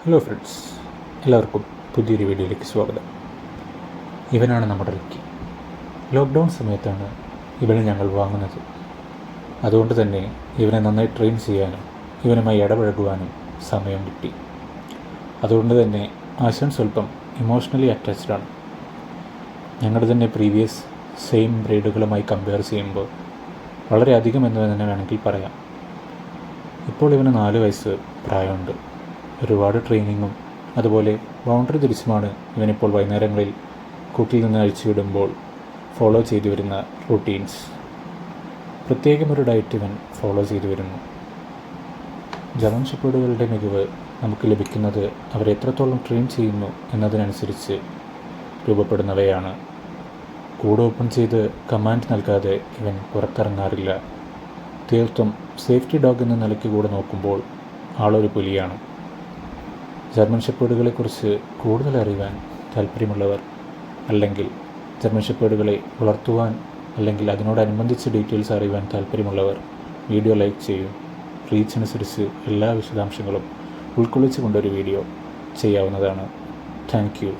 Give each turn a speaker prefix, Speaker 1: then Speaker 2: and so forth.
Speaker 1: Hello friends, എല്ലാവർക്കും പുതിയൊരു വീഡിയോയിലേക്ക് സ്വാഗതം. ഇവനാണ് നമ്മുടെ റിക്കി. ലോക്ക്ഡൗൺ സമയത്താണ് ഇവനെ ഞങ്ങൾ വാങ്ങുന്നത്. അതുകൊണ്ട് തന്നെ ഇവനെ നന്നായി ട്രെയിൻ ചെയ്യാനും ഇവനുമായി ഇടപഴകുവാനും സമയം കിട്ടി. അതുകൊണ്ട് തന്നെ ആശാൻ സ്വല്പം ഇമോഷണലി അറ്റാച്ച്ഡാണ്. ഞങ്ങളുടെ തന്നെ പ്രീവിയസ് സെയിം ബ്രീഡുകളുമായി കമ്പയർ ചെയ്യുമ്പോൾ വളരെയധികം എന്ന് തന്നെ വേണമെങ്കിൽ പറയാം. ഇപ്പോൾ ഇവന് 4 വയസ്സ് പ്രായമുണ്ട്. ഒരുപാട് ട്രെയിനിങ്ങും അതുപോലെ ബൗണ്ടറി തിരിച്ചുമാണ് ഇവനിപ്പോൾ വൈകുന്നേരങ്ങളിൽ കൂട്ടിൽ നിന്ന് അഴിച്ചുവിടുമ്പോൾ ഫോളോ ചെയ്തു വരുന്ന റൂട്ടീൻസ്. പ്രത്യേകം ഒരു ഡയറ്റ് ഇവൻ ഫോളോ ചെയ്തു വരുന്നു. ജർമ്മൻ ഷെപ്പേർഡുകളുടെ മികവ് നമുക്ക് ലഭിക്കുന്നത് അവരെ എത്രത്തോളം ട്രെയിൻ ചെയ്യുന്നു എന്നതിനനുസരിച്ച് രൂപപ്പെടുന്നവയാണ്. കൂട് ഓപ്പൺ ചെയ്ത് കമാൻഡ് നൽകാതെ ഇവൻ പുറത്തിറങ്ങാറില്ല. തീർത്തും സേഫ്റ്റി ഡോഗ് എന്ന നിലയ്ക്ക് കൂടെ നോക്കുമ്പോൾ ആളൊരു പുലിയാണ്. ജർമ്മൻ ഷെപ്പേർഡുകളെക്കുറിച്ച് കൂടുതൽ അറിയുവാൻ താല്പര്യമുള്ളവർ, അല്ലെങ്കിൽ ജർമ്മൻ ഷെപ്പേർഡുകളെ വളർത്തുവാൻ അല്ലെങ്കിൽ അതിനോടനുബന്ധിച്ച് ഡീറ്റെയിൽസ് അറിയുവാൻ താല്പര്യമുള്ളവർ വീഡിയോ ലൈക്ക് ചെയ്യൂ. റീച്ചനുസരിച്ച് എല്ലാ വിശദാംശങ്ങളും ഉൾക്കൊള്ളിച്ചുകൊണ്ടൊരു വീഡിയോ ചെയ്യാവുന്നതാണ്. Thank you.